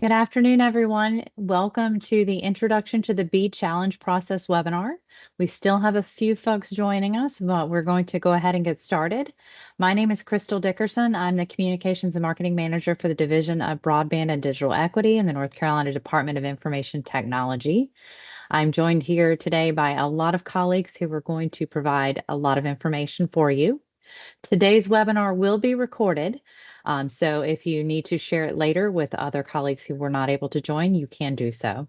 Good afternoon, everyone. Welcome to the Introduction to the BEAD Challenge Process webinar. We still have a few folks joining us, but we're going to go ahead and get started. My name is Crystal Dickerson. I'm the Communications and Marketing Manager for the Division of Broadband and Digital Equity in the North Carolina Department of Information Technology. I'm joined here today by a lot of colleagues who are going to provide a lot of information for you. Today's webinar will be recorded. So if you need to share it later with other colleagues who were not able to join, you can do so.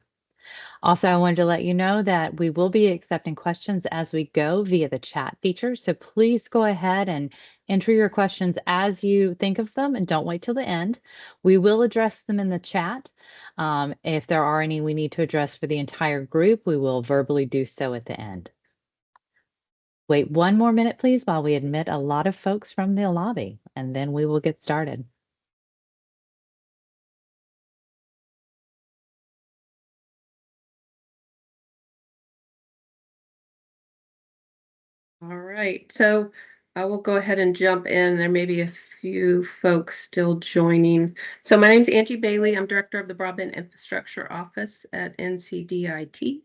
Also, I wanted to let you know that we will be accepting questions as we go via the chat feature. So please go ahead and enter your questions as you think of them and don't wait till the end. We will address them in the chat. If there are any we need to address for the entire group, we will verbally do so at the end. Wait one more minute, please, while we admit a lot of folks from the lobby, and then we will get started. All right, so I will go ahead and jump in. There may be a few folks still joining. So my name's Angie Bailey. I'm Director of the Broadband Infrastructure Office at NCDIT.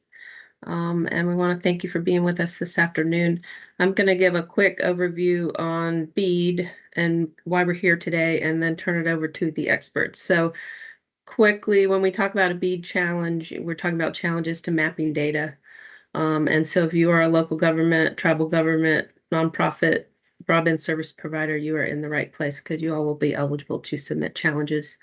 And we want to thank you for being with us this afternoon. I'm going to give a quick overview on BEAD and why we're here today, and then turn it over to the experts. So quickly, when we talk about a BEAD challenge, we're talking about challenges to mapping data. And so if you are a local government, tribal government, nonprofit, broadband service provider, you are in the right place because you all will be eligible to submit challenges.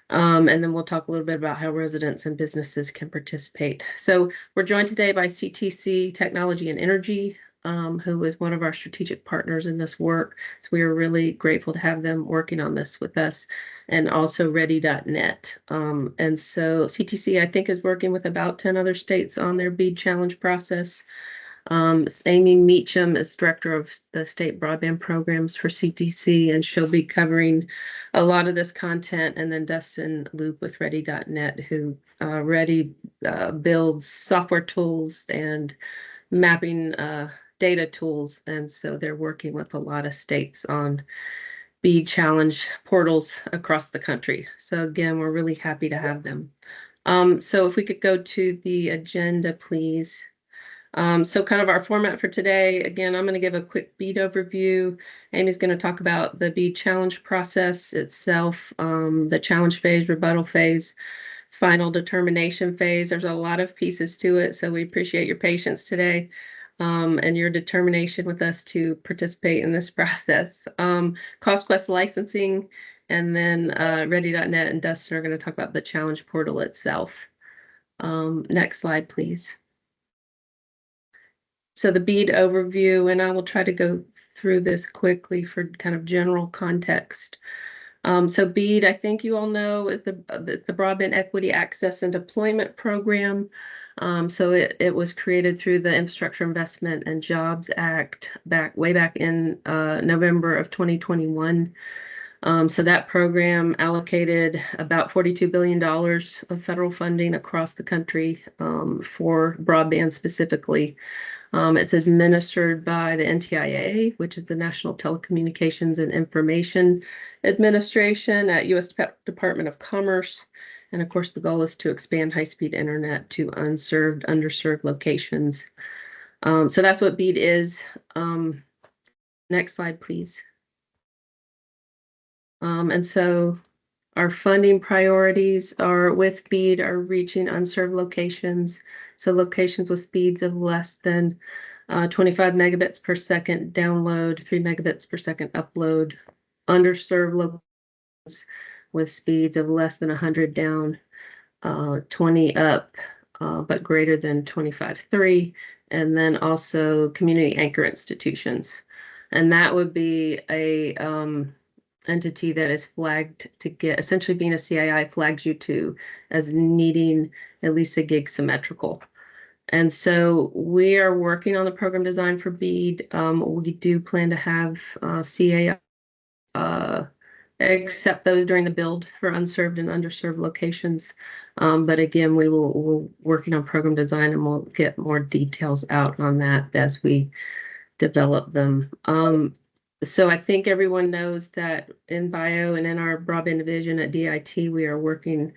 And then we'll talk a little bit about how residents and businesses can participate. So we're joined today by CTC Technology and Energy, who is one of our strategic partners in this work. So we are really grateful to have them working on this with us, and also Ready.net. And so CTC, I think, is working with about 10 other states on their BEAD challenge process. Amy Meacham is director of the state broadband programs for CTC, and she'll be covering a lot of this content. And then Dustin Loop with Ready.net, who builds software tools and mapping data tools. And so they're working with a lot of states on BEAD challenge portals across the country. So again, we're really happy to have them. So if we could go to the agenda, please. So kind of our format for today, again, I'm going to give a quick BEAD overview. Amy's going to talk about the BEAD challenge process itself, the challenge phase, rebuttal phase, final determination phase. There's a lot of pieces to it, so we appreciate your patience today, and your determination with us to participate in this process. CostQuest licensing, and then Ready.net and Dustin are going to talk about the challenge portal itself. Next slide, please. So the BEAD overview, and I will try to go through this quickly for kind of general context. So BEAD, I think you all know, is the Broadband Equity Access and Deployment Program. So it was created through the Infrastructure Investment and Jobs Act way back in November of 2021. So that program allocated about $42 billion of federal funding across the country for broadband specifically. It's administered by the NTIA, which is the National Telecommunications and Information Administration at U.S. Department of Commerce. And of course, the goal is to expand high-speed internet to underserved locations. So that's what BEAD is. Next slide, please. And so our funding priorities are with BEAD are reaching unserved locations. So locations with speeds of less than 25 megabits per second download, 3 megabits per second upload, underserved locations with speeds of less than 100 down, 20 up, but greater than 25.3, and then also community anchor institutions. And that would be a entity that is flagged to get, essentially being a CII flags you to as needing at least a gig symmetrical. And so we are working on the program design for BEAD. We do plan to have CII accept those during the build for unserved and underserved locations. But again, we're working on program design, and we'll get more details out on that as we develop them. So I think everyone knows that in bio and in our broadband division at DIT, we are working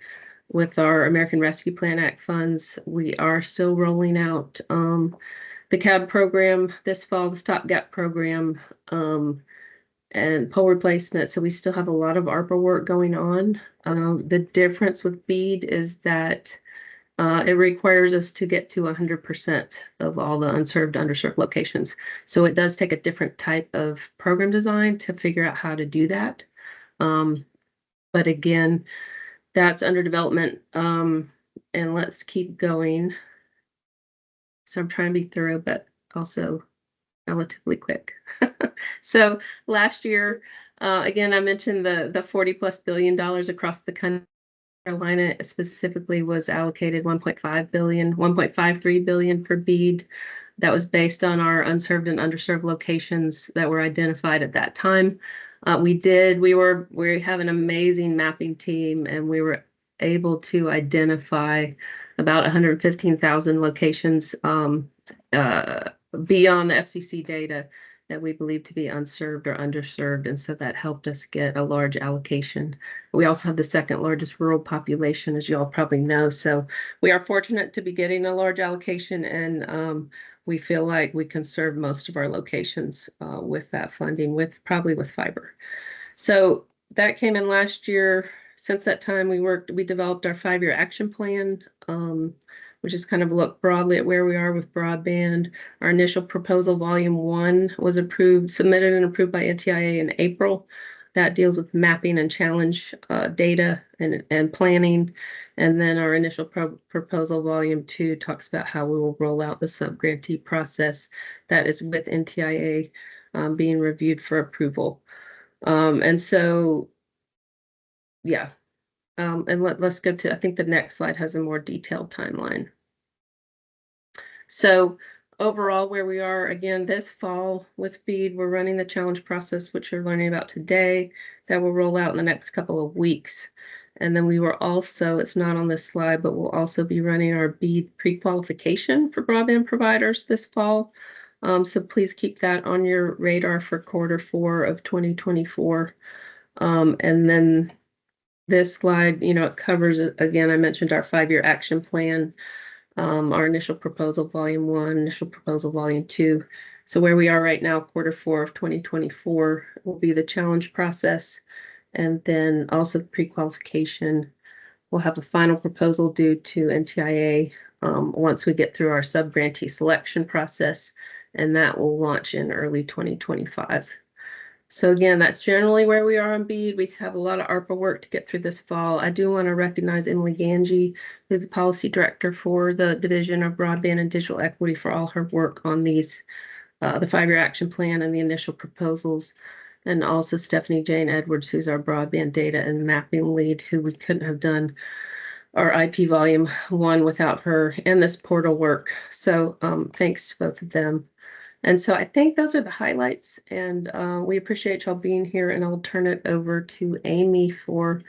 with our American Rescue Plan Act funds. We are still rolling out the CAB program this fall, the stopgap program, and pole replacement. So we still have a lot of ARPA work going on. The difference with BEAD is that it requires us to get to 100% of all the unserved, underserved locations. So it does take a different type of program design to figure out how to do that. But again, that's under development. And let's keep going. So I'm trying to be thorough, but also relatively quick. So last year, again, I mentioned the $40+ billion across the country. Carolina specifically was allocated 1.5 billion, 1.53 billion for BEAD. That was based on our unserved and underserved locations that were identified at that time. We have an amazing mapping team, and we were able to identify about 115,000 locations beyond the FCC data that we believe to be unserved or underserved. And so that helped us get a large allocation. We also have the second largest rural population, as you all probably know. So we are fortunate to be getting a large allocation, and we feel like we can serve most of our locations with that funding, probably with fiber. So that came in last year. Since that time, we developed our 5-year action plan, which is kind of look broadly at where we are with broadband. Our initial proposal, volume 1, was submitted and approved by NTIA in April. That deals with mapping and challenge data and planning. And then our initial proposal, volume 2, talks about how we will roll out the sub-grantee process that is with NTIA being reviewed for approval. And so, yeah. And let's go to, I think the next slide has a more detailed timeline. So overall, where we are, again, this fall with BEAD, we're running the challenge process, which you're learning about today, that will roll out in the next couple of weeks. And then we were also, it's not on this slide, but we'll also be running our BEAD pre-qualification for broadband providers this fall. So please keep that on your radar for Q4 of 2024. And then this slide, it covers, again, I mentioned our 5-year action plan, our initial proposal, volume 1, initial proposal, volume 2. So where we are right now, Q4 of 2024 will be the challenge process. And then also the pre-qualification. We'll have a final proposal due to NTIA once we get through our sub-grantee selection process, and that will launch in early 2025. So again, that's generally where we are on BEAD. We have a lot of ARPA work to get through this fall. I do want to recognize Emily Ganji, who's the policy director for the Division of Broadband and Digital Equity, for all her work on these, the 5-year action plan and the initial proposals. And also Stephanie Jane Edwards, who's our broadband data and mapping lead, who we couldn't have done our IP volume 1 without her, and this portal work. So thanks to both of them. And so I think those are the highlights, and we appreciate y'all being here, and I'll turn it over to Amy for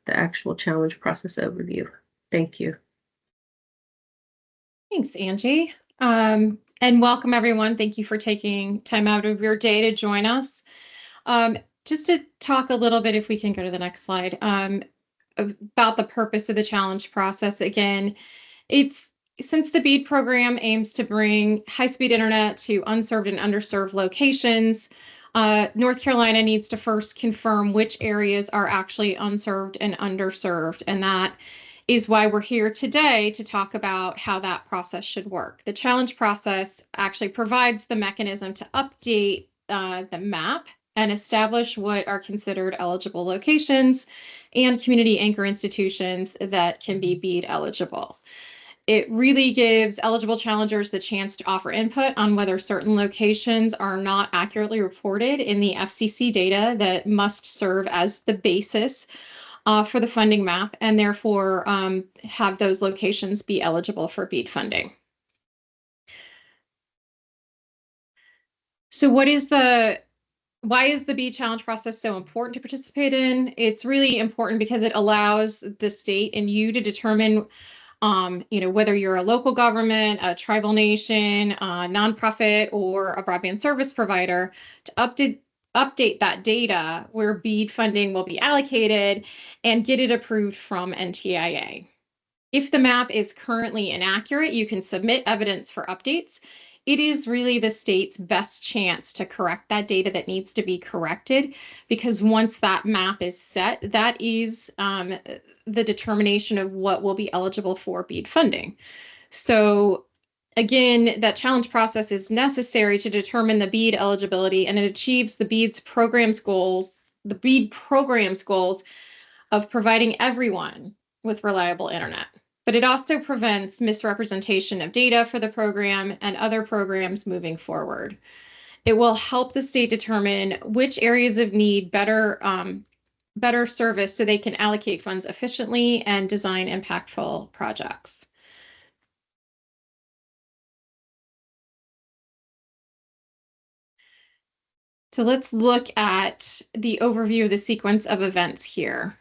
the actual challenge process overview. Thank you. Thanks, Angie. And welcome everyone. Thank you for taking time out of your day to join us. Just to talk a little bit, if we can go to the next slide, about the purpose of the challenge process. Again, since the BEAD program aims to bring high-speed internet to unserved and underserved locations, North Carolina needs to first confirm which areas are actually unserved and underserved. And that is why we're here today to talk about how that process should work. The challenge process actually provides the mechanism to update the map and establish what are considered eligible locations and community anchor institutions that can be BEAD eligible. It really gives eligible challengers the chance to offer input on whether certain locations are not accurately reported in the FCC data that must serve as the basis for the funding map, and therefore have those locations be eligible for BEAD funding. So why is the BEAD challenge process so important to participate in? It's really important because it allows the state and you to determine whether you're a local government, a tribal nation, a nonprofit, or a broadband service provider, to update that data where BEAD funding will be allocated and get it approved from NTIA. If the map is currently inaccurate, you can submit evidence for updates. It is really the state's best chance to correct that data that needs to be corrected, because once that map is set, that is the determination of what will be eligible for BEAD funding. So again, that challenge process is necessary to determine the BEAD eligibility, and it achieves the BEAD program's goals of providing everyone with reliable internet. But it also prevents misrepresentation of data for the program and other programs moving forward. It will help the state determine which areas of need better service so they can allocate funds efficiently and design impactful projects. So let's look at the overview of the sequence of events here.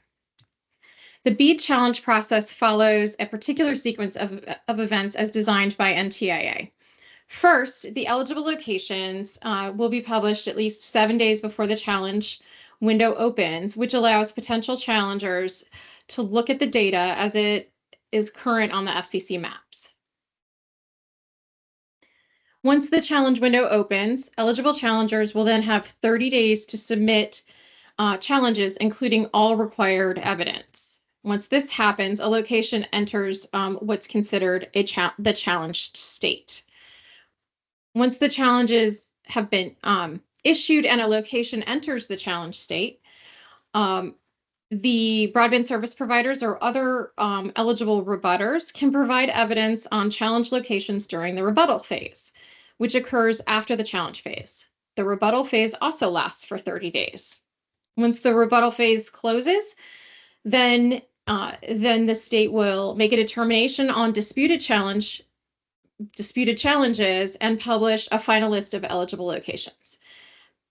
The BEAD challenge process follows a particular sequence of events as designed by NTIA. First, the eligible locations will be published at least 7 days before the challenge window opens, which allows potential challengers to look at the data as it is current on the FCC maps. Once the challenge window opens, eligible challengers will then have 30 days to submit challenges, including all required evidence. Once this happens, a location enters what's considered the challenged state. Once the challenges have been issued and a location enters the challenged state, the broadband service providers or other eligible rebutters can provide evidence on challenge locations during the rebuttal phase, which occurs after the challenge phase. The rebuttal phase also lasts for 30 days. Once the rebuttal phase closes, then the state will make a determination on disputed challenges and publish a final list of eligible locations.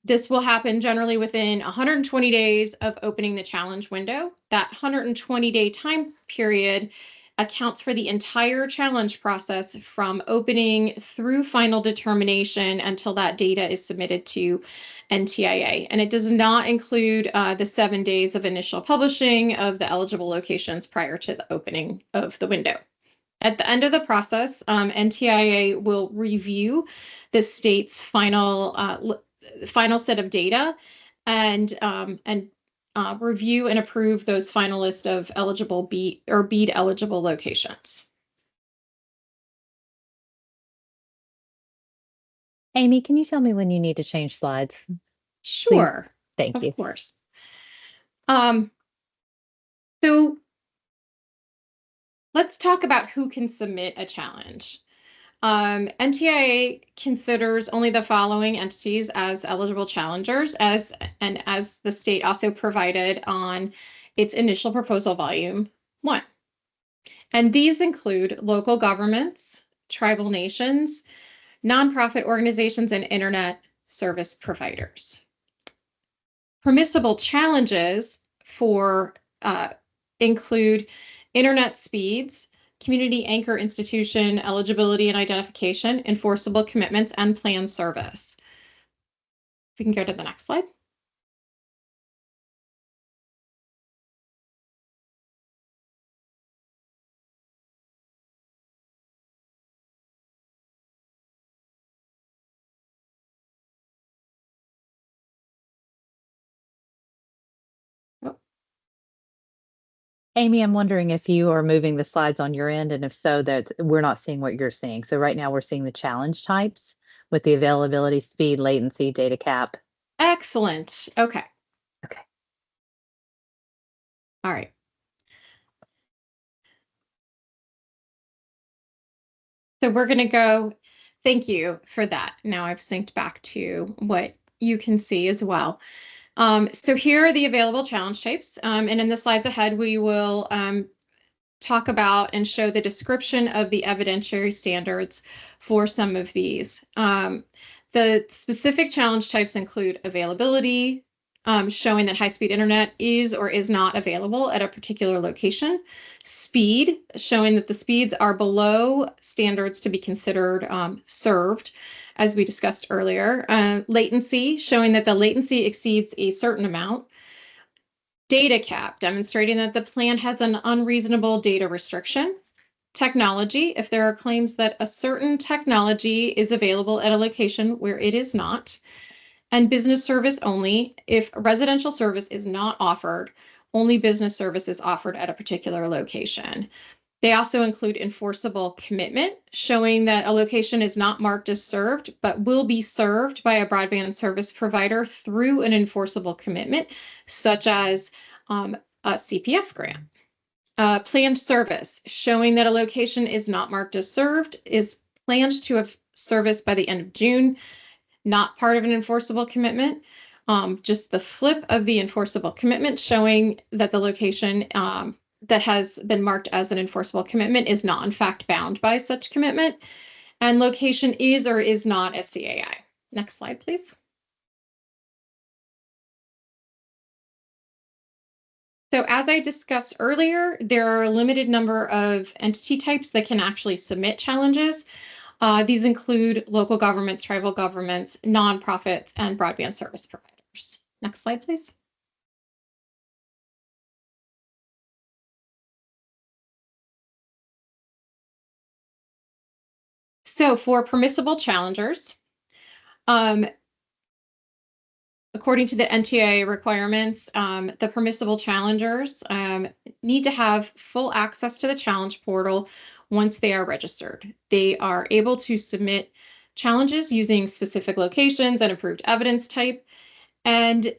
This will happen generally within 120 days of opening the challenge window. That 120-day time period accounts for the entire challenge process from opening through final determination until that data is submitted to NTIA. And it does not include the 7 days of initial publishing of the eligible locations prior to the opening of the window. At the end of the process, NTIA will review the state's final set of data and review and approve those final list of eligible BEAD eligible locations. Amy, can you tell me when you need to change slides? Sure. Please. Thank you. Of course. So let's talk about who can submit a challenge. NTIA considers only the following entities as eligible challengers, as the state also provided on its initial proposal volume 1. And these include local governments, tribal nations, nonprofit organizations, and internet service providers. Permissible challenges include internet speeds, community anchor institution eligibility and identification, enforceable commitments, and plan service. We can go to the next slide. Amy, I'm wondering if you are moving the slides on your end, and if so, that we're not seeing what you're seeing. So right now we're seeing the challenge types with the availability, speed, latency, data cap. Excellent. Okay. Okay. All right. So we're going to go, thank you for that. Now I've synced back to what you can see as well. So here are the available challenge types. And in the slides ahead, we will talk about and show the description of the evidentiary standards for some of these. The specific challenge types include availability, showing that high-speed internet is or is not available at a particular location. Speed, showing that the speeds are below standards to be considered served as we discussed earlier. Latency, showing that the latency exceeds a certain amount. Data cap, demonstrating that the plan has an unreasonable data restriction. Technology, if there are claims that a certain technology is available at a location where it is not. And business service only, if residential service is not offered, only business service is offered at a particular location. They also include enforceable commitment, showing that a location is not marked as served, but will be served by a broadband service provider through an enforceable commitment, such as a CPF grant. Planned service, showing that a location is not marked as served, is planned to have service by the end of June, not part of an enforceable commitment. Just the flip of the enforceable commitment, showing that the location that has been marked as an enforceable commitment is not in fact bound by such commitment, and location is or is not a CAI. Next slide, please. So as I discussed earlier, there are a limited number of entity types that can actually submit challenges. These include local governments, tribal governments, nonprofits, and broadband service providers. Next slide, please. So for permissible challengers, according to the NTIA requirements, the permissible challengers need to have full access to the challenge portal once they are registered. They are able to submit challenges using specific locations and approved evidence type, and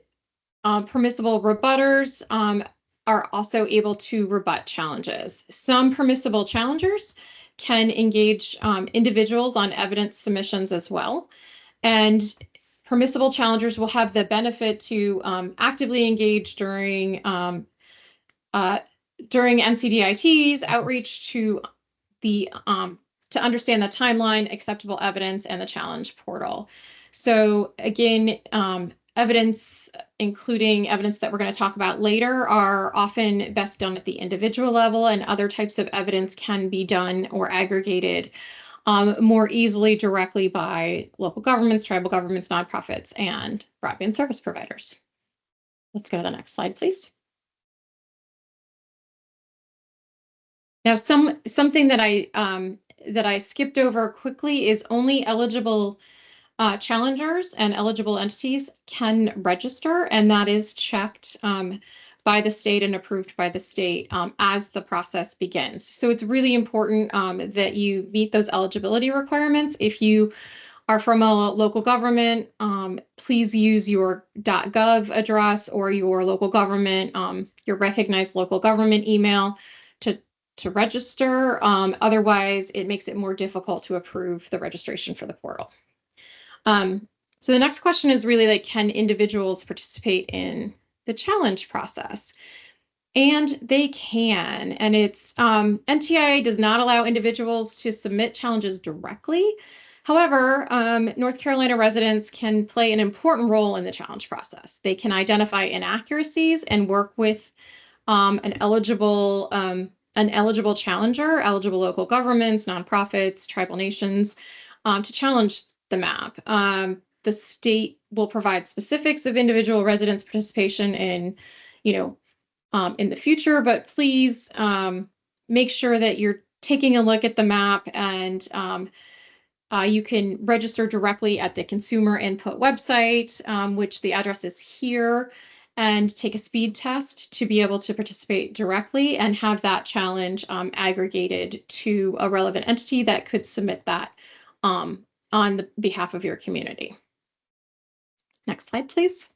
permissible rebutters are also able to rebut challenges. Some permissible challengers can engage individuals on evidence submissions as well, and permissible challengers will have the benefit to actively engage during NCDIT's outreach to to understand the timeline, acceptable evidence, and the challenge portal. So again, evidence, including evidence that we're going to talk about later, are often best done at the individual level, and other types of evidence can be done or aggregated more easily directly by local governments, tribal governments, nonprofits, and broadband service providers. Let's go to the next slide, please. Now, something that I skipped over quickly is only eligible challengers and eligible entities can register, and that is checked by the state and approved by the state as the process begins. So it's really important that you meet those eligibility requirements. If you are from a local government, please use your .gov address or your local government, your recognized local government email to register. Otherwise, it makes it more difficult to approve the registration for the portal. So the next question is really like, can individuals participate in the challenge process? And they can, and it's NTIA does not allow individuals to submit challenges directly. However, North Carolina residents can play an important role in the challenge process. They can identify inaccuracies and work with an eligible challenger, eligible local governments, nonprofits, tribal nations, to challenge the map. The state will provide specifics of individual residents' participation in the future, but please make sure that you're taking a look at the map, and you can register directly at the consumer input website, which the address is here, and take a speed test to be able to participate directly and have that challenge aggregated to a relevant entity that could submit that on the behalf of your community. Next slide, please.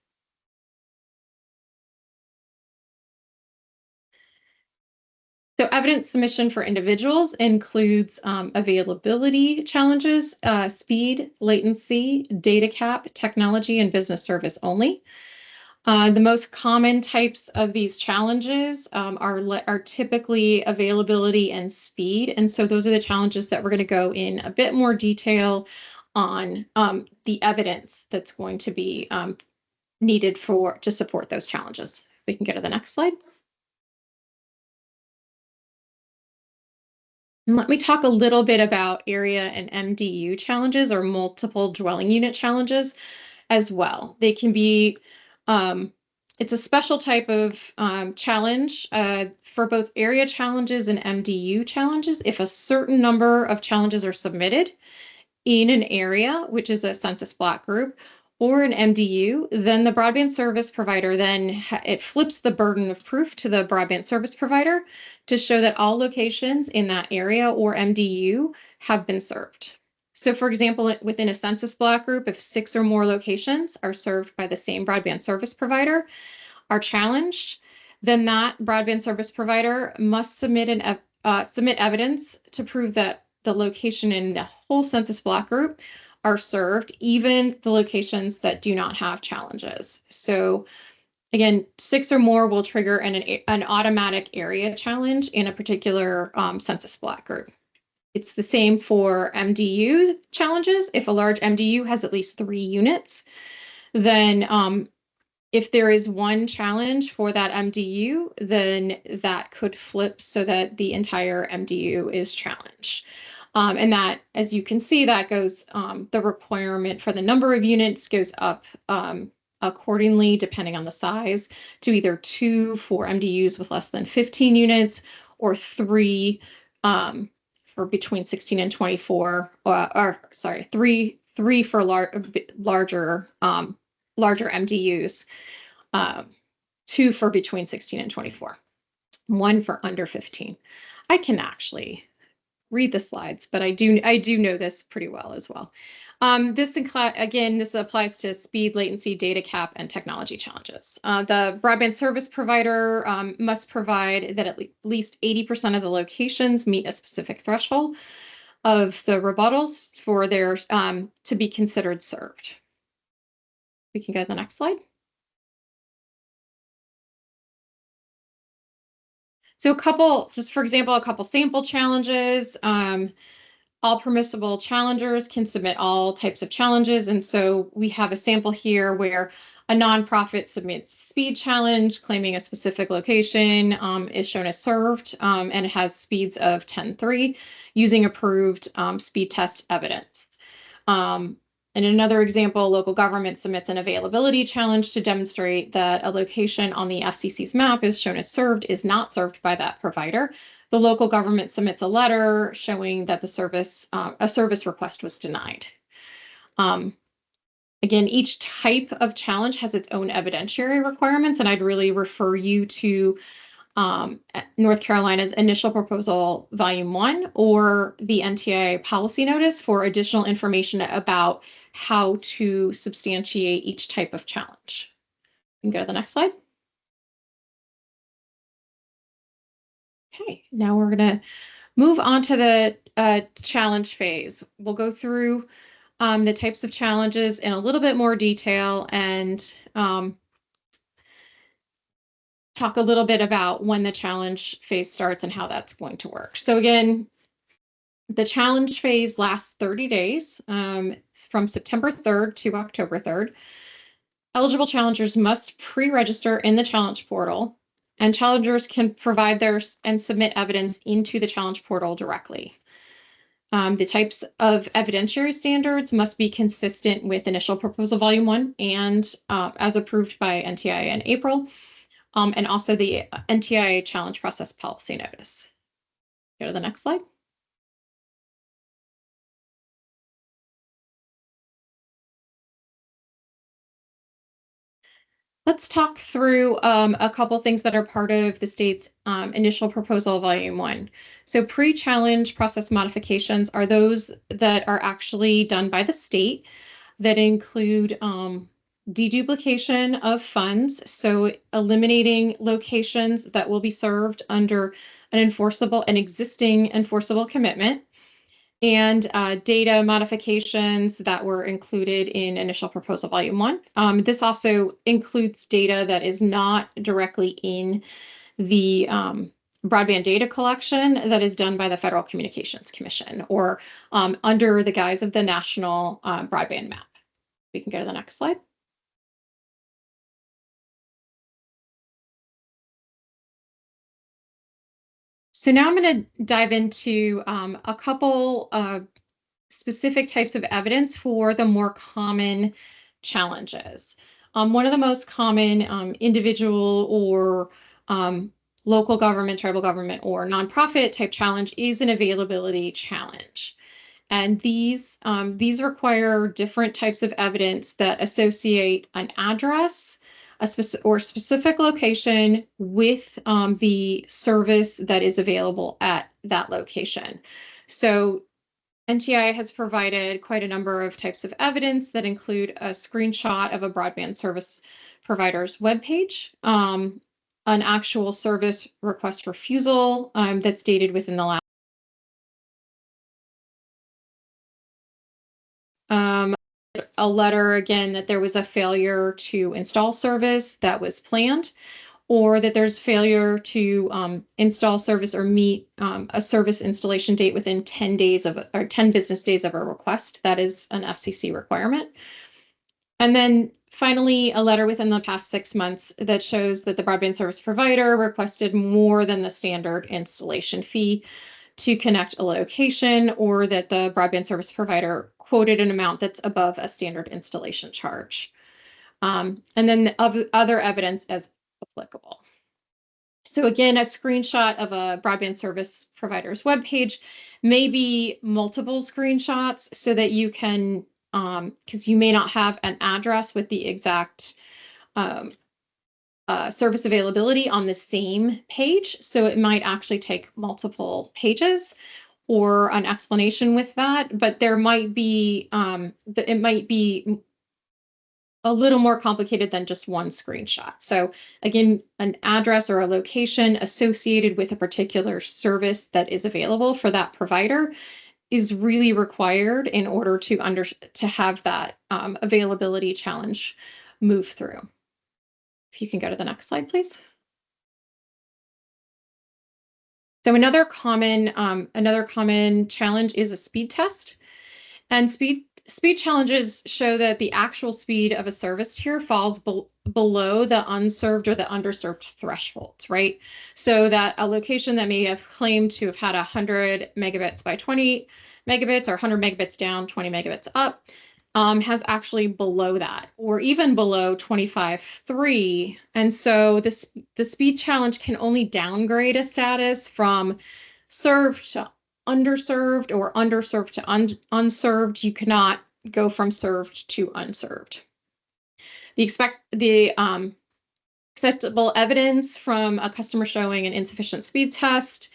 So evidence submission for individuals includes availability challenges, speed, latency, data cap, technology, and business service only. The most common types of these challenges are typically availability and speed. And so those are the challenges that we're going to go in a bit more detail on the evidence that's going to be needed to support those challenges. We can go to the next slide. And let me talk a little bit about area and MDU challenges, or multiple dwelling unit challenges, as well. They can be, it's a special type of challenge for both area challenges and MDU challenges. If a certain number of challenges are submitted in an area, which is a census block group, or an MDU, then the broadband service provider it flips the burden of proof to the broadband service provider to show that all locations in that area or MDU have been served. So for example, within a census block group, if 6 or more locations are served by the same broadband service provider are challenged, then that broadband service provider must submit evidence to prove that the location in the whole census block group are served, even the locations that do not have challenges. So again, 6 or more will trigger an automatic area challenge in a particular census block group. It's the same for MDU challenges. If a large MDU has at least 3 units, then if there is one challenge for that MDU, then that could flip so that the entire MDU is challenged. And that, as you can see, that goes, the requirement for the number of units goes up accordingly, depending on the size, to either 2 for MDUs with less than 15 units, or 3 for between 16 and 24, or sorry, 3 for larger MDUs, 2 for between 16 and 24, 1 for under 15. I can actually read the slides, but I do know this pretty well as well. This applies to speed, latency, data cap, and technology challenges. The broadband service provider must provide that at least 80% of the locations meet a specific threshold of the rebuttals for their to be considered served. We can go to the next slide. So for example, a couple sample challenges. All permissible challengers can submit all types of challenges. And so we have a sample here where a nonprofit submits speed challenge claiming a specific location is shown as served, and it has speeds of 10.3 using approved speed test evidence. In another example, local government submits an availability challenge to demonstrate that a location on the FCC's map is shown as served is not served by that provider. The local government submits a letter showing that a service request was denied. Again, each type of challenge has its own evidentiary requirements, and I'd really refer you to North Carolina's initial proposal, volume 1, or the NTIA policy notice for additional information about how to substantiate each type of challenge. You can go to the next slide. Okay, now we're going to move on to the challenge phase. We'll go through the types of challenges in a little bit more detail and talk a little bit about when the challenge phase starts and how that's going to work. So again, the challenge phase lasts 30 days from September 3rd to October 3rd. Eligible challengers must pre-register in the challenge portal, and challengers can provide and submit evidence into the challenge portal directly. The types of evidentiary standards must be consistent with initial proposal volume 1 and as approved by NTIA in April, and also the NTIA challenge process policy notice. Go to the next slide. Let's talk through a couple things that are part of the state's initial proposal volume 1. So pre-challenge process modifications are those that are actually done by the state that include deduplication of funds, so eliminating locations that will be served under an existing enforceable commitment, and data modifications that were included in initial proposal volume 1. This also includes data that is not directly in the broadband data collection that is done by the Federal Communications Commission or under the guise of the National Broadband Map. We can go to the next slide. So now I'm going to dive into a couple specific types of evidence for the more common challenges. One of the most common individual or local government, tribal government, or nonprofit type challenge is an availability challenge. And these require different types of evidence that associate an address, or specific location with the service that is available at that location. So NTIA has provided quite a number of types of evidence that include a screenshot of a broadband service provider's webpage, an actual service request refusal that's dated within the last a letter again that there was a failure to install service that was planned, or that there's failure to install service or meet a service installation date within 10 days of or 10 business days of a request. That is an FCC requirement. And then finally, a letter within the past 6 months that shows that the broadband service provider requested more than the standard installation fee to connect a location, or that the broadband service provider quoted an amount that's above a standard installation charge. And then other evidence as applicable. So again, a screenshot of a broadband service provider's webpage may be multiple screenshots so that you can, because you may not have an address with the exact service availability on the same page. So it might actually take multiple pages or an explanation with that, but there might be, it might be a little more complicated than just one screenshot. So again, an address or a location associated with a particular service that is available for that provider is really required in order to have that availability challenge move through. If you can go to the next slide, please. So another common challenge is a speed test, and speed challenges show that the actual speed of a service tier falls below the unserved or the underserved thresholds, right? So that a location that may have claimed to have had 100 megabits by 20 megabits or 100 megabits down, 20 megabits up, has actually below that, or even below 25.3. And so the speed challenge can only downgrade a status from served to underserved or underserved to unserved. You cannot go from served to unserved. The acceptable evidence from a customer showing an insufficient speed test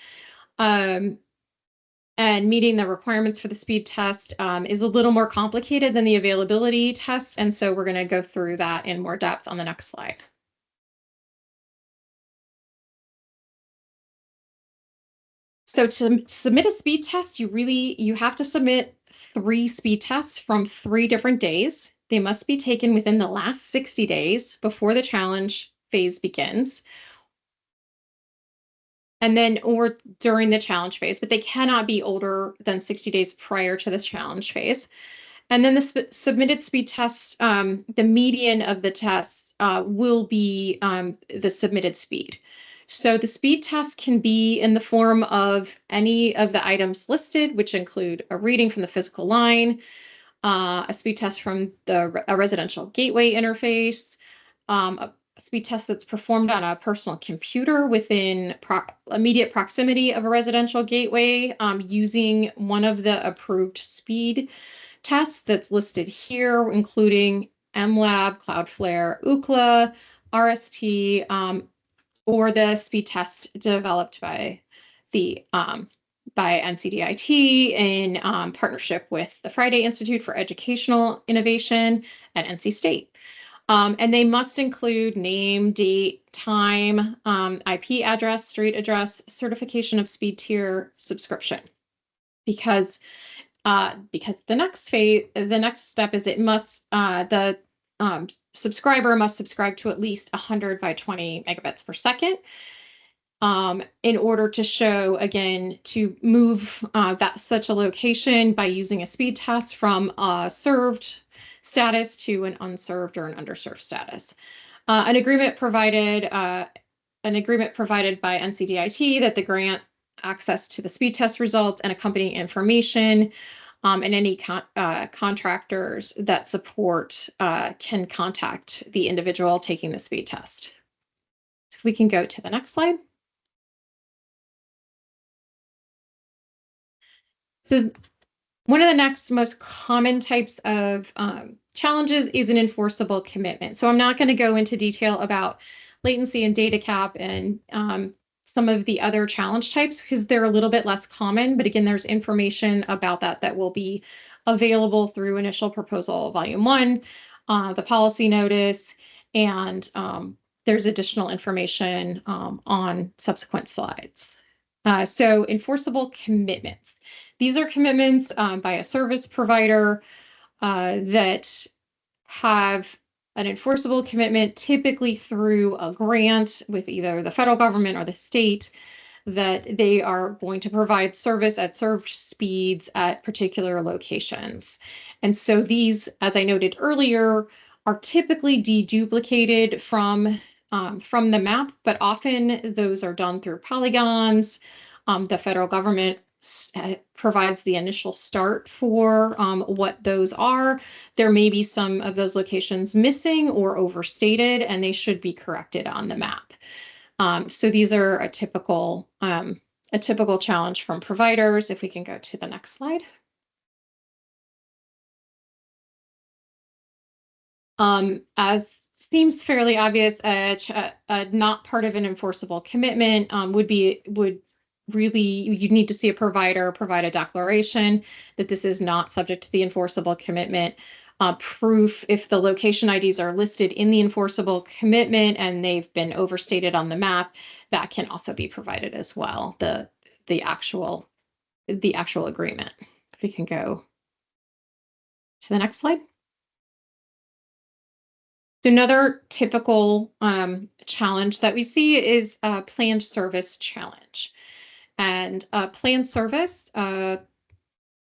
and meeting the requirements for the speed test is a little more complicated than the availability test. And so we're going to go through that in more depth on the next slide. So to submit a speed test, you have to submit 3 speed tests from 3 different days. They must be taken within the last 60 days before the challenge phase begins, and then or during the challenge phase, but they cannot be older than 60 days prior to the challenge phase. And then the submitted speed tests, the median of the tests will be the submitted speed. So the speed test can be in the form of any of the items listed, which include a reading from the physical line, a speed test from a residential gateway interface, a speed test that's performed on a personal computer within immediate proximity of a residential gateway using one of the approved speed tests that's listed here, including MLab, Cloudflare, Ookla, RST, or the speed test developed by the by NCDIT in partnership with the Friday Institute for Educational Innovation at NC State. And they must include name, date, time, IP address, street address, certification of speed tier, subscription. Because the next step is the subscriber must subscribe to at least 100 by 20 megabits per second in order to show, again, to move such a location by using a speed test from a served status to an unserved or an underserved status. An agreement provided by NCDIT that the grant access to the speed test results and accompanying information, and any contractors that support can contact the individual taking the speed test. So if we can go to the next slide. So one of the next most common types of challenges is an enforceable commitment. So I'm not going to go into detail about latency and data cap and some of the other challenge types because they're a little bit less common. But again, there's information about that will be available through Initial Proposal Volume 1, the policy notice, and there's additional information on subsequent slides. So enforceable commitments. These are commitments by a service provider that have an enforceable commitment, typically through a grant with either the federal government or the state, that they are going to provide service at served speeds at particular locations. And so these, as I noted earlier, are typically deduplicated from the map, but often those are done through polygons. The federal government provides the initial start for what those are. There may be some of those locations missing or overstated, and they should be corrected on the map. So these are a typical challenge from providers. If we can go to the next slide. As seems fairly obvious, not part of an enforceable commitment would really, you'd need to see a provider provide a declaration that this is not subject to the enforceable commitment. Proof if the location IDs are listed in the enforceable commitment and they've been overstated on the map, that can also be provided as well. The actual agreement. If we can go to the next slide. So another typical challenge that we see is a planned service challenge. And planned service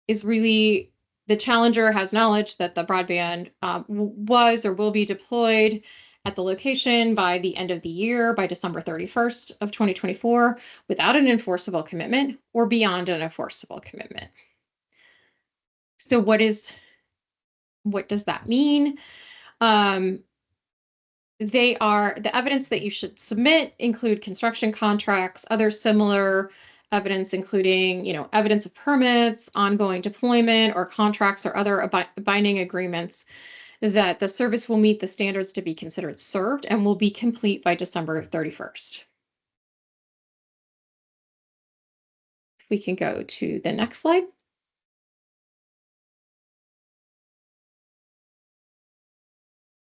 is really, the challenger has knowledge that the broadband was or will be deployed at the location by the end of the year, by December 31st of 2024, without an enforceable commitment or beyond an enforceable commitment. So what does that mean? The evidence that you should submit include construction contracts, other similar evidence, including, evidence of permits, ongoing deployment, or contracts or other binding agreements that the service will meet the standards to be considered served and will be complete by December 31st. We can go to the next slide.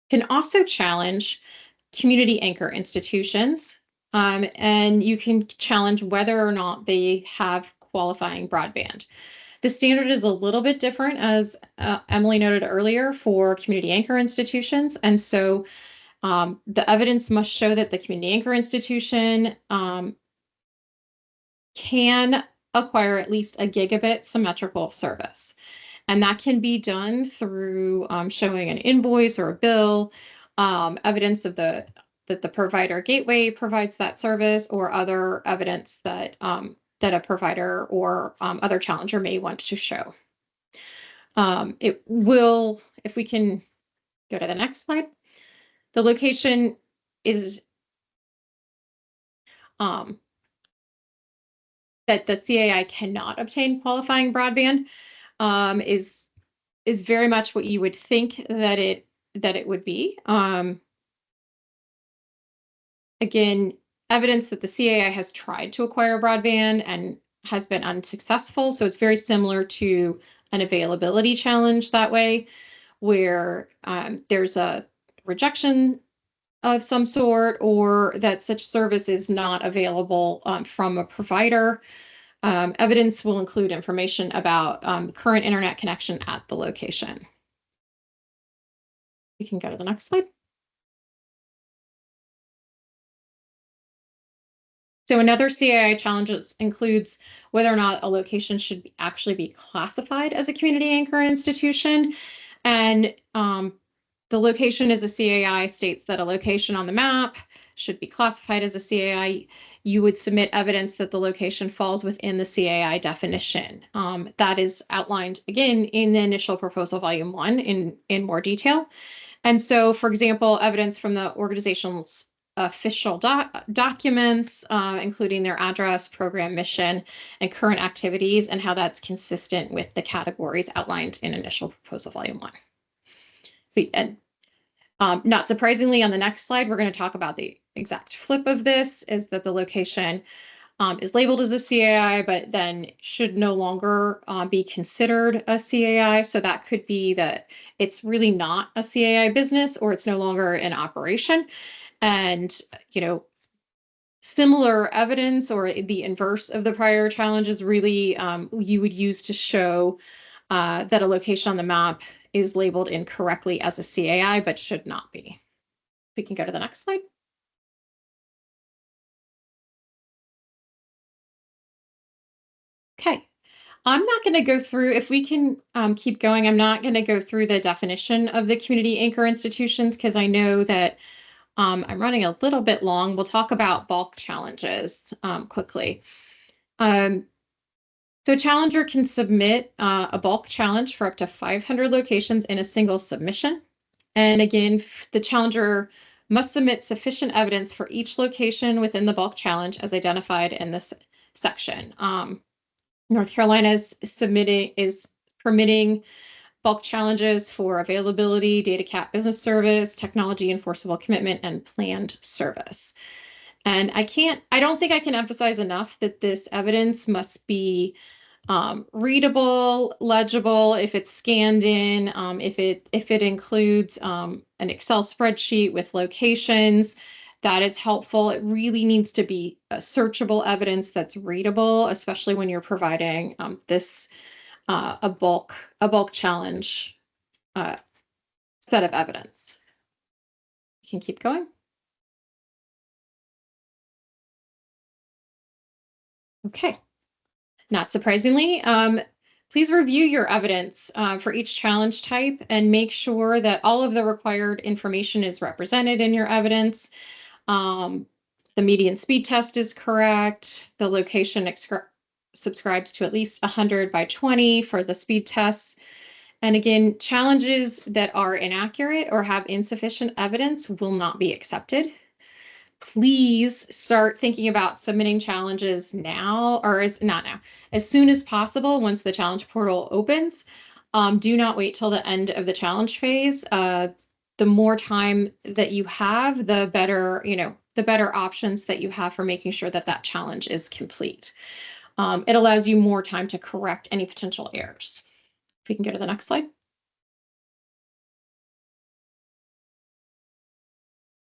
Can also challenge community anchor institutions, and you can challenge whether or not they have qualifying broadband. The standard is a little bit different, as Emily noted earlier, for community anchor institutions. And so the evidence must show that the community anchor institution can acquire at least a gigabit symmetrical service. And that can be done through showing an invoice or a bill, evidence of that the provider gateway provides that service, or other evidence that a provider or other challenger may want to show. It will, if we can go to the next slide, the location is that the CAI cannot obtain qualifying broadband is very much what you would think that it would be. Again, evidence that the CAI has tried to acquire broadband and has been unsuccessful. So it's very similar to an availability challenge that way, where there's a rejection of some sort, or that such service is not available from a provider. Evidence will include information about current internet connection at the location. We can go to the next slide. So another CAI challenge includes whether or not a location should actually be classified as a community anchor institution. And the location as a CAI states that a location on the map should be classified as a CAI, you would submit evidence that the location falls within the CAI definition. That is outlined again in the initial proposal volume 1 in more detail. And so, for example, evidence from the organization's official documents, including their address, program mission, and current activities, and how that's consistent with the categories outlined in initial proposal volume 1. And not surprisingly, on the next slide, we're going to talk about the exact flip of this, is that the location is labeled as a CAI, but then should no longer be considered a CAI. So that could be that it's really not a CAI business, or it's no longer in operation. And, you know, similar evidence or the inverse of the prior challenges really you would use to show that a location on the map is labeled incorrectly as a CAI, but should not be. We can go to the next slide. Okay, I'm not going to go through, if we can keep going, I'm not going to go through the definition of the community anchor institutions, because I know that I'm running a little bit long. We'll talk about bulk challenges quickly. So a challenger can submit a bulk challenge for up to 500 locations in a single submission. And again, the challenger must submit sufficient evidence for each location within the bulk challenge as identified in this section. North Carolina is permitting bulk challenges for availability, data cap business service, technology enforceable commitment, and planned service. And I don't think I can emphasize enough that this evidence must be readable, legible, if it's scanned in, if it includes an Excel spreadsheet with locations, that is helpful. It really needs to be a searchable evidence that's readable, especially when you're providing a bulk challenge set of evidence. You can keep going. Okay. Not surprisingly, please review your evidence for each challenge type and make sure that all of the required information is represented in your evidence. The median speed test is correct. The location subscribes to at least 100 by 20 for the speed tests. And again, challenges that are inaccurate or have insufficient evidence will not be accepted. Please start thinking about submitting challenges now, or not now, as soon as possible once the challenge portal opens. Do not wait till the end of the challenge phase. The more time that you have, the better, the better options that you have for making sure that that challenge is complete. It allows you more time to correct any potential errors. If we can go to the next slide.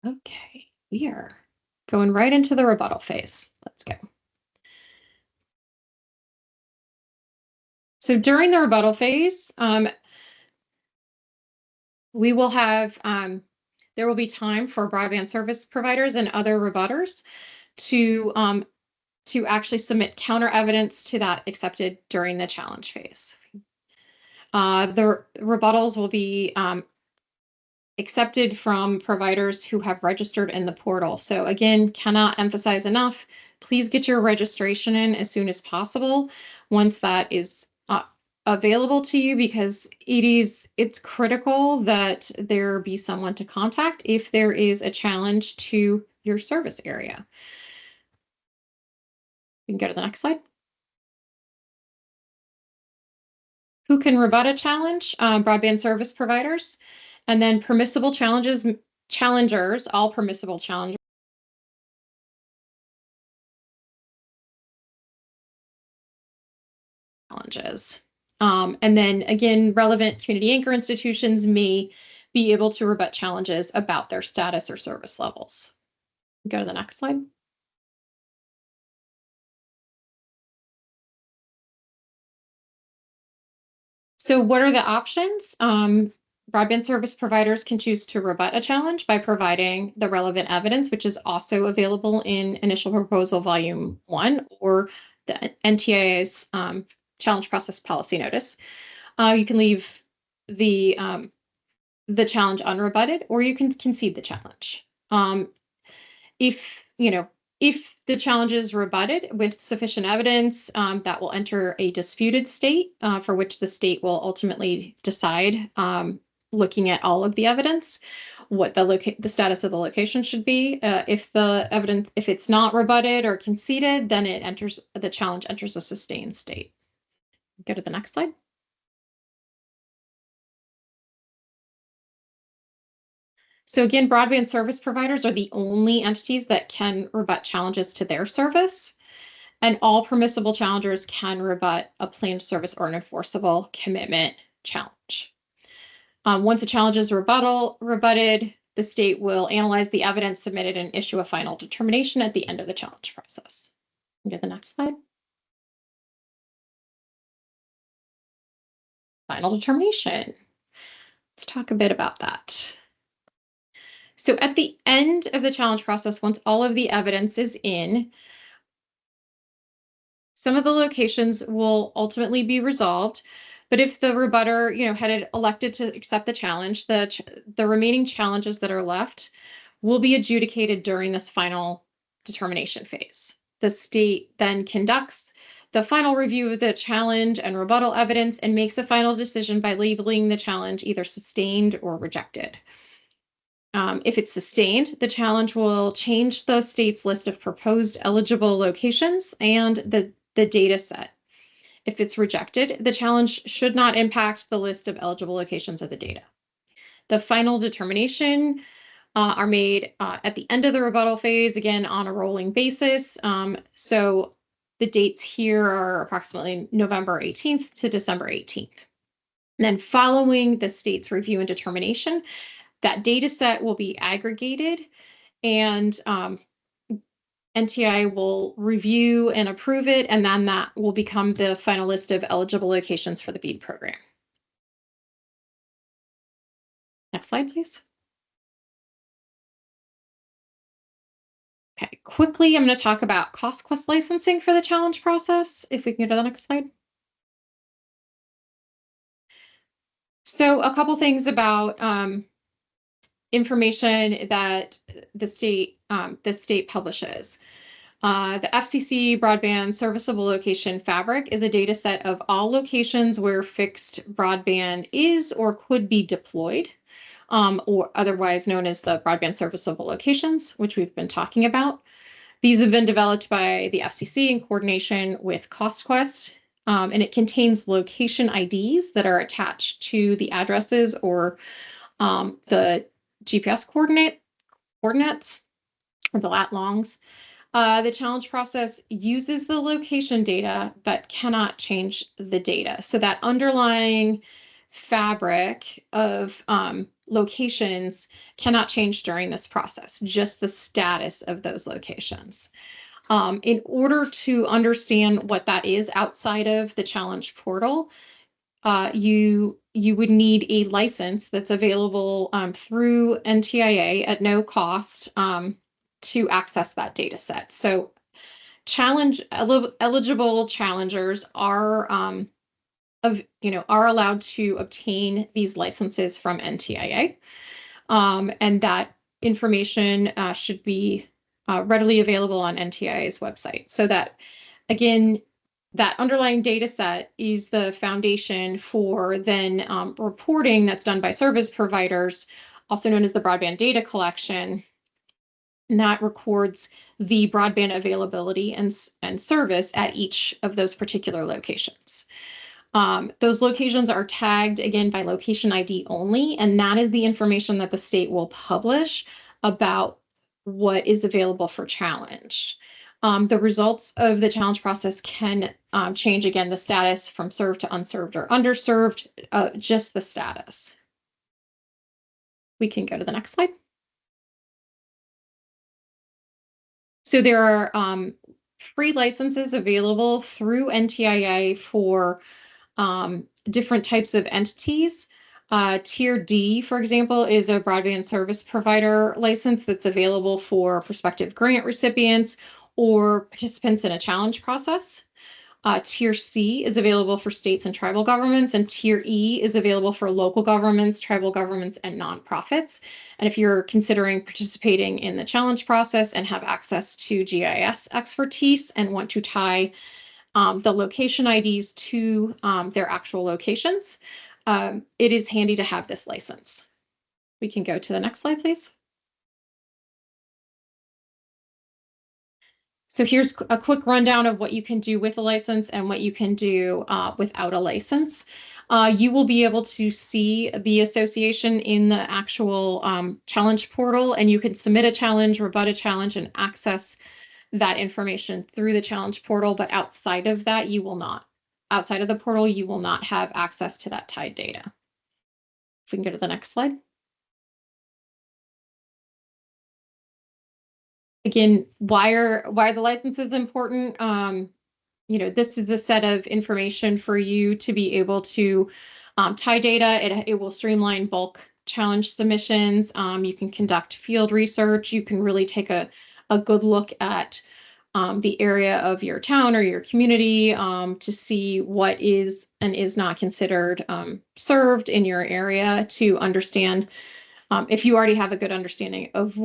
Okay, we are going right into the rebuttal phase. Let's go. So during the rebuttal phase, we will have, there will be time for broadband service providers and other rebutters to actually submit counter evidence to that accepted during the challenge phase. The rebuttals will be accepted from providers who have registered in the portal. So again, cannot emphasize enough, please get your registration in as soon as possible once that is available to you, because it's critical that there be someone to contact if there is a challenge to your service area. We can go to the next slide. Who can rebut a challenge? Broadband service providers. And then permissible challengers, all permissible challengers. And then again, relevant community anchor institutions may be able to rebut challenges about their status or service levels. Go to the next slide. So what are the options? Broadband service providers can choose to rebut a challenge by providing the relevant evidence, which is also available in Initial Proposal Volume 1 or the NTIA's Challenge Process Policy Notice. You can leave the challenge unrebutted, or you can concede the challenge. If the challenge is rebutted with sufficient evidence, that will enter a disputed state for which the state will ultimately decide, looking at all of the evidence, what the status of the location should be. If it's not rebutted or conceded, then the challenge enters a sustained state. Go to the next slide. So again, broadband service providers are the only entities that can rebut challenges to their service, and all permissible challengers can rebut a planned service or an enforceable commitment challenge. Once a challenge is rebutted, the state will analyze the evidence submitted and issue a final determination at the end of the challenge process. Go to the next slide. Final determination. Let's talk a bit about that. So at the end of the challenge process, once all of the evidence is in, some of the locations will ultimately be resolved. But if the rebutter, had elected to accept the challenge, the remaining challenges that are left will be adjudicated during this final determination phase. The state then conducts the final review of the challenge and rebuttal evidence and makes a final decision by labeling the challenge either sustained or rejected. If it's sustained, the challenge will change the state's list of proposed eligible locations and the data set. If it's rejected, the challenge should not impact the list of eligible locations of the data. The final determination are made at the end of the rebuttal phase, again, on a rolling basis. So the dates here are approximately November 18th to December 18th. And then following the state's review and determination, that data set will be aggregated, and NTIA will review and approve it, and then that will become the final list of eligible locations for the BEAD program. Next slide, please. Okay, quickly, I'm going to talk about cost-plus licensing for the challenge process. If we can go to the next slide. So a couple things about information that the state publishes. The FCC Broadband Serviceable Location Fabric is a data set of all locations where fixed broadband is or could be deployed, or otherwise known as the Broadband Serviceable Locations, which we've been talking about. These have been developed by the FCC in coordination with CostQuest, and it contains location IDs that are attached to the addresses or the GPS coordinates, or the lat longs. The challenge process uses the location data but cannot change the data. So that underlying fabric of locations cannot change during this process, just the status of those locations. In order to understand what that is outside of the challenge portal, you would need a license that's available through NTIA at no cost to access that data set. So eligible challengers are allowed to obtain these licenses from NTIA, and that information should be readily available on NTIA's website. So that, again, that underlying data set is the foundation for then reporting that's done by service providers, also known as the broadband data collection. And that records the broadband availability and service at each of those particular locations. Those locations are tagged, again, by location ID only, and that is the information that the state will publish about what is available for challenge. The results of the challenge process can change, again, the status from served to unserved or underserved, just the status. We can go to the next slide. So there are free licenses available through NTIA for different types of entities. Tier D, for example, is a broadband service provider license that's available for prospective grant recipients or participants in a challenge process. Tier C is available for states and tribal governments, and Tier E is available for local governments, tribal governments, and nonprofits. And if you're considering participating in the challenge process and have access to GIS expertise and want to tie the location IDs to their actual locations, it is handy to have this license. We can go to the next slide, please. So here's a quick rundown of what you can do with a license and what you can do without a license. You will be able to see the association in the actual challenge portal, and you can submit a challenge, rebut a challenge, and access that information through the challenge portal. But outside of that, you will not. Outside of the portal, you will not have access to that tied data. If we can go to the next slide. Again, why are the licenses important? This is the set of information for you to be able to tie data. It will streamline bulk challenge submissions. You can conduct field research. You can really take a good look at the area of your town or your community to see what is and is not considered served in your area, to understand if you already have a good understanding of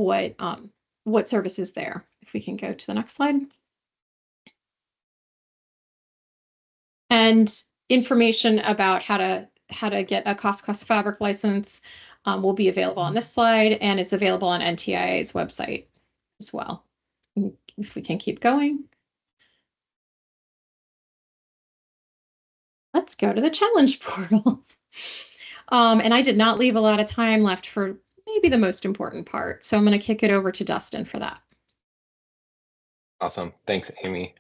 what service is there. If we can go to the next slide. And information about how to get a cost-plus fabric license will be available on this slide, and it's available on NTIA's website as well. If we can keep going. Let's go to the challenge portal. And I did not leave a lot of time left for maybe the most important part, so I'm going to kick it over to Dustin for that. Awesome. Thanks, Amy.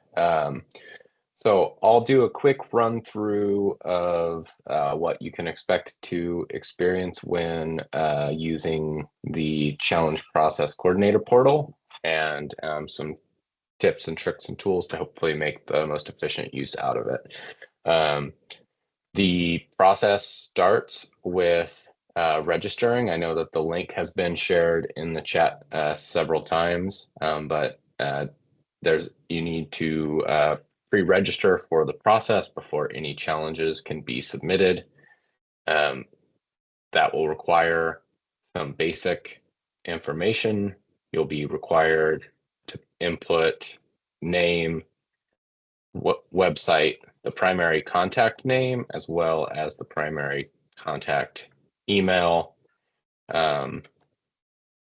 So I'll do a quick run through of what you can expect to experience when using the Challenge Process Coordinator portal, and some tips and tricks and tools to hopefully make the most efficient use out of it. The process starts with registering. I know that the link has been shared in the chat several times, but you need to pre-register for the process before any challenges can be submitted. That will require some basic information. You'll be required to input name, website, the primary contact name, as well as the primary contact email. Phone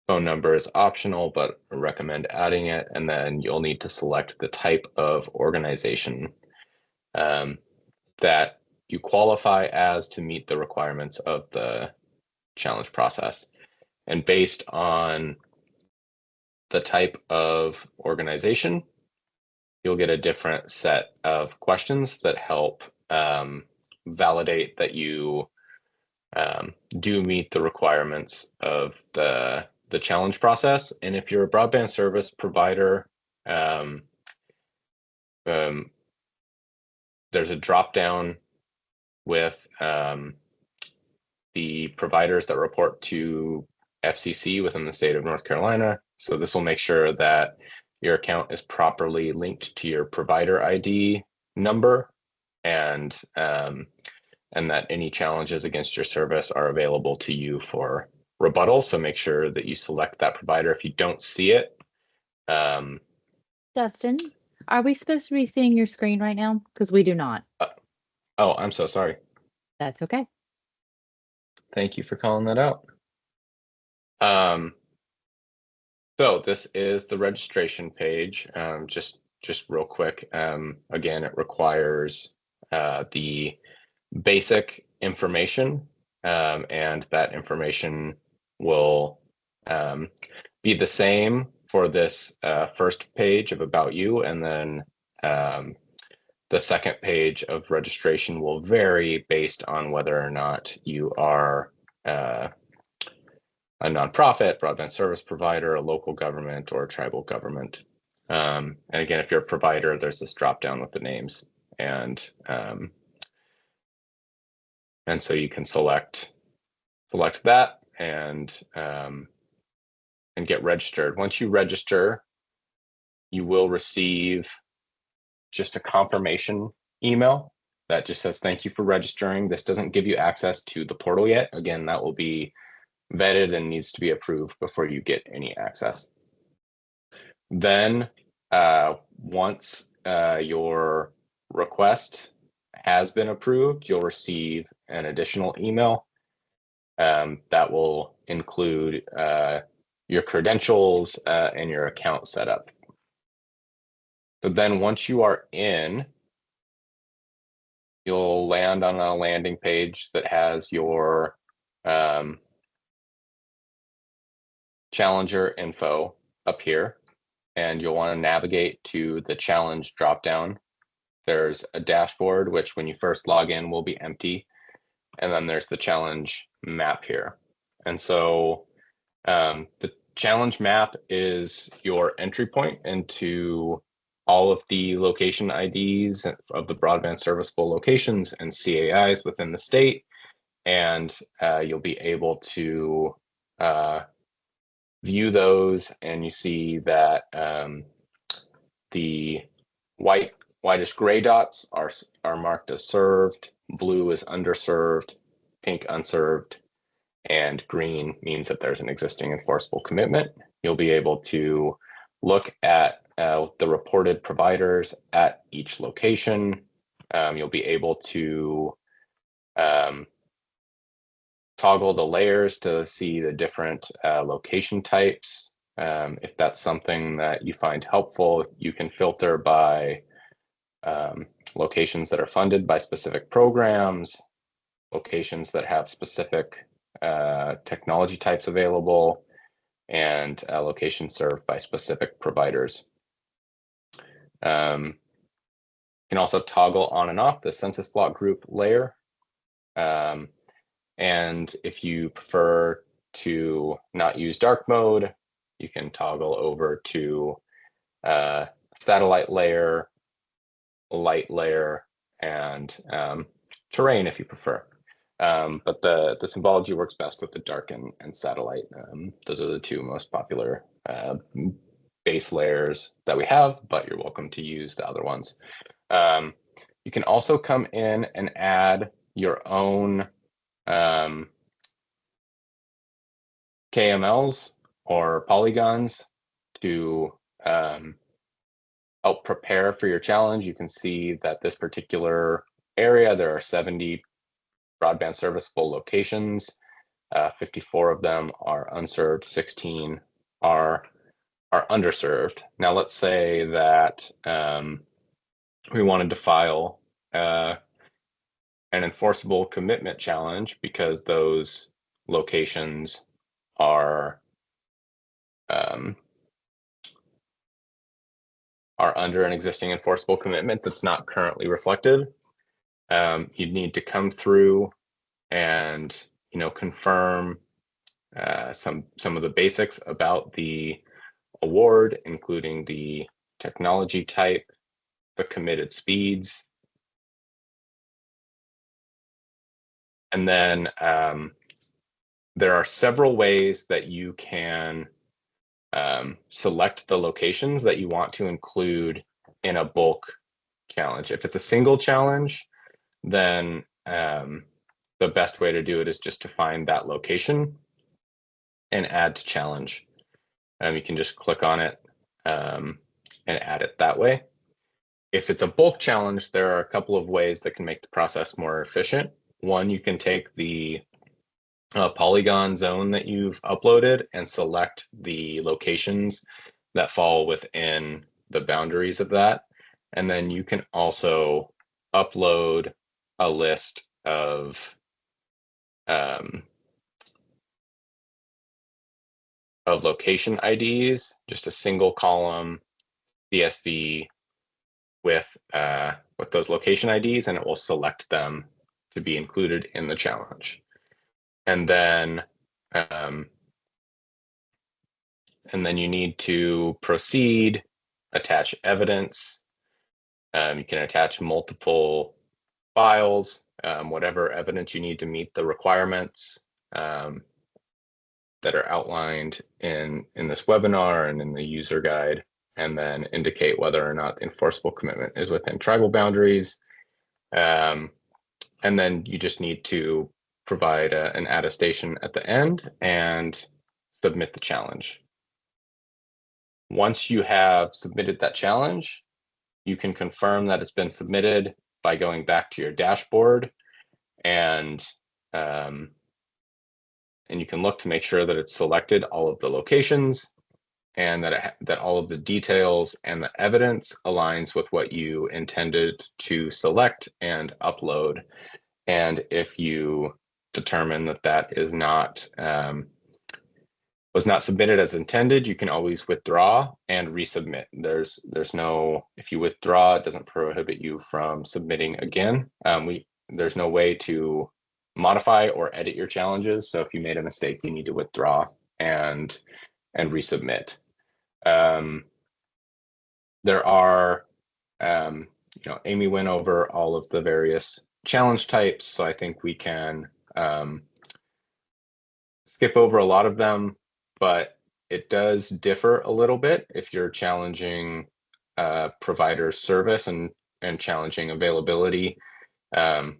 number is optional, but I recommend adding it. And then you'll need to select the type of organization that you qualify as to meet the requirements of the challenge process. And based on the type of organization, you'll get a different set of questions that help validate that you do meet the requirements of the challenge process. And if you're a broadband service provider, there's a drop down with the providers that report to FCC within the state of North Carolina. So this will make sure that your account is properly linked to your provider ID number, and that any challenges against your service are available to you for rebuttal. So make sure that you select that provider if you don't see it. Dustin, are we supposed to be seeing your screen right now? Because we do not. Oh, I'm so sorry. That's okay. Thank you for calling that out. So this is the registration page. Just real quick. Again, it requires the basic information, and that information will be the same for this first page of About You, and then the second page of registration will vary based on whether or not you are a nonprofit, broadband service provider, a local government, or a tribal government. And again, if you're a provider, there's this drop down with the names, and so you can select that and get registered. Once you register, you will receive just a confirmation email that just says, thank you for registering. This doesn't give you access to the portal yet. Again, that will be vetted and needs to be approved before you get any access. Then once your request has been approved, you'll receive an additional email that will include your credentials and your account setup. So then once you are in, you'll land on a landing page that has your challenger info up here, and you'll want to navigate to the challenge dropdown. There's a dashboard, which when you first log in will be empty, and then there's the challenge map here. And so the challenge map is your entry point into all of the location IDs of the broadband serviceable locations and CAIs within the state. And you'll be able to view those, and you see that the whitish gray dots are marked as served, blue is underserved, pink unserved, and green means that there's an existing enforceable commitment. You'll be able to look at the reported providers at each location. You'll be able to toggle the layers to see the different location types. If that's something that you find helpful, you can filter by locations that are funded by specific programs, locations that have specific technology types available, and locations served by specific providers. You can also toggle on and off the census block group layer. And if you prefer to not use dark mode, you can toggle over to satellite layer, light layer, and terrain if you prefer. But the symbology works best with the dark and satellite. Those are the two most popular base layers that we have, but you're welcome to use the other ones. You can also come in and add your own KMLs or polygons to help prepare for your challenge. You can see that this particular area, there are 70 broadband serviceable locations. 54 of them are unserved, 16 are underserved. Now let's say that we wanted to file an enforceable commitment challenge because those locations are under an existing enforceable commitment that's not currently reflected. You'd need to come through and confirm some of the basics about the award, including the technology type, the committed speeds, and then there are several ways that you can select the locations that you want to include in a bulk challenge. If it's a single challenge, then the best way to do it is just to find that location and add to challenge. You can just click on it and add it that way. If it's a bulk challenge, there are a couple of ways that can make the process more efficient. One, you can take the polygon zone that you've uploaded and select the locations that fall within the boundaries of that. And then you can also upload a list of location IDs, just a single column CSV with those location IDs, and it will select them to be included in the challenge. And then you need to proceed, attach evidence. You can attach multiple files, whatever evidence you need to meet the requirements that are outlined in this webinar and in the user guide. and then indicate whether or not the enforceable commitment is within tribal boundaries. And then you just need to provide an attestation at the end and submit the challenge. Once you have submitted that challenge, you can confirm that it's been submitted by going back to your dashboard, and you can look to make sure that it's selected all of the locations and that all of the details and the evidence aligns with what you intended to select and upload. And if you determine that that is not was not submitted as intended, you can always withdraw and resubmit. There's no, if you withdraw, it doesn't prohibit you from submitting again. There's no way to modify or edit your challenges. So if you made a mistake, you need to withdraw and resubmit. There are, Amy went over all of the various challenge types, so I think we can skip over a lot of them, but it does differ a little bit if you're challenging provider service and challenging availability.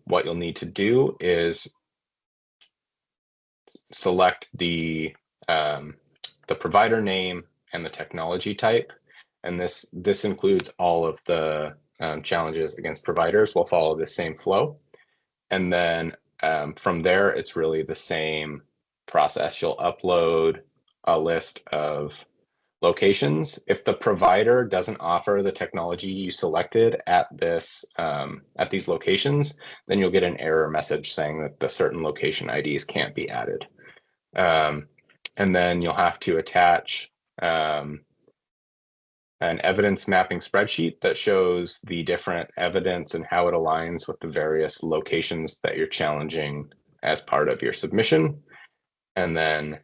What you'll need to do is select the provider name and the technology type, and this includes all of the challenges against providers will follow the same flow. And then from there, it's really the same process. You'll upload a list of locations. If the provider doesn't offer the technology you selected at these locations, then you'll get an error message saying that the certain location IDs can't be added. And then you'll have to attach an evidence mapping spreadsheet that shows the different evidence and how it aligns with the various locations that you're challenging as part of your submission. And then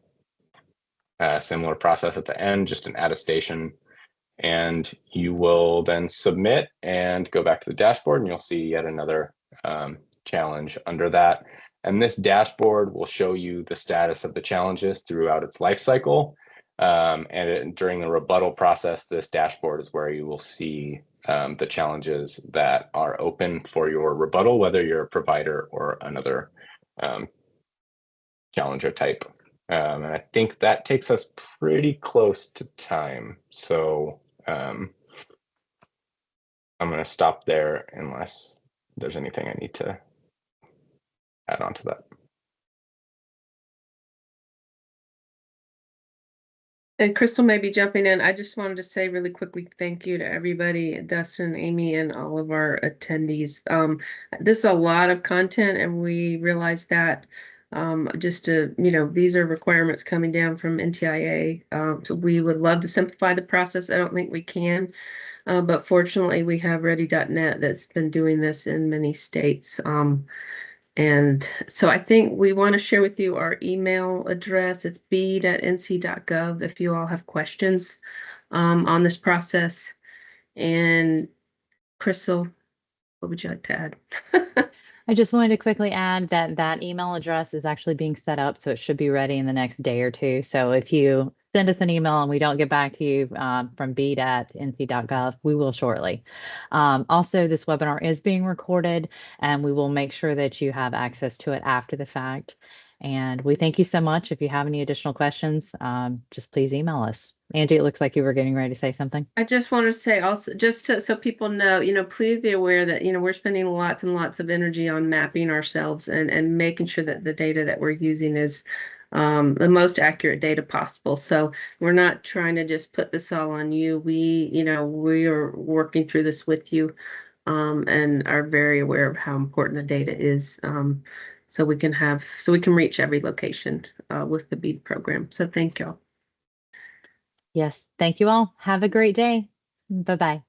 a similar process at the end, just an attestation. And you will then submit and go back to the dashboard, and you'll see yet another challenge under that. And this dashboard will show you the status of the challenges throughout its life cycle. During the rebuttal process, this dashboard is where you will see the challenges that are open for your rebuttal, whether you're a provider or another challenger type. And I think that takes us pretty close to time. So I'm going to stop there unless there's anything I need to add on to that. And Crystal may be jumping in. I just wanted to say really quickly, thank you to everybody, Dustin, Amy, and all of our attendees. This is a lot of content, and we realize that just to, these are requirements coming down from NTIA. So we would love to simplify the process. I don't think we can, but fortunately we have ready.net that's been doing this in many states. And so I think we want to share with you our email address. It's bead@nc.gov if you all have questions on this process. And Crystal, what would you like to add? I just wanted to quickly add that email address is actually being set up, so it should be ready in the next day or two. So if you send us an email and we don't get back to you from bead@nc.gov, we will shortly. Also, this webinar is being recorded, and we will make sure that you have access to it after the fact. And we thank you so much. If you have any additional questions, just please email us. Angie, it looks like you were getting ready to say something. I just wanted to say also, just so people know, please be aware that, we're spending lots and lots of energy on mapping ourselves and making sure that the data that we're using is the most accurate data possible. So we're not trying to just put this all on you. We are working through this with you and are very aware of how important the data is. So we can reach every location with the BEAD program. So thank y'all. Yes, thank you all. Have a great day. Bye-bye.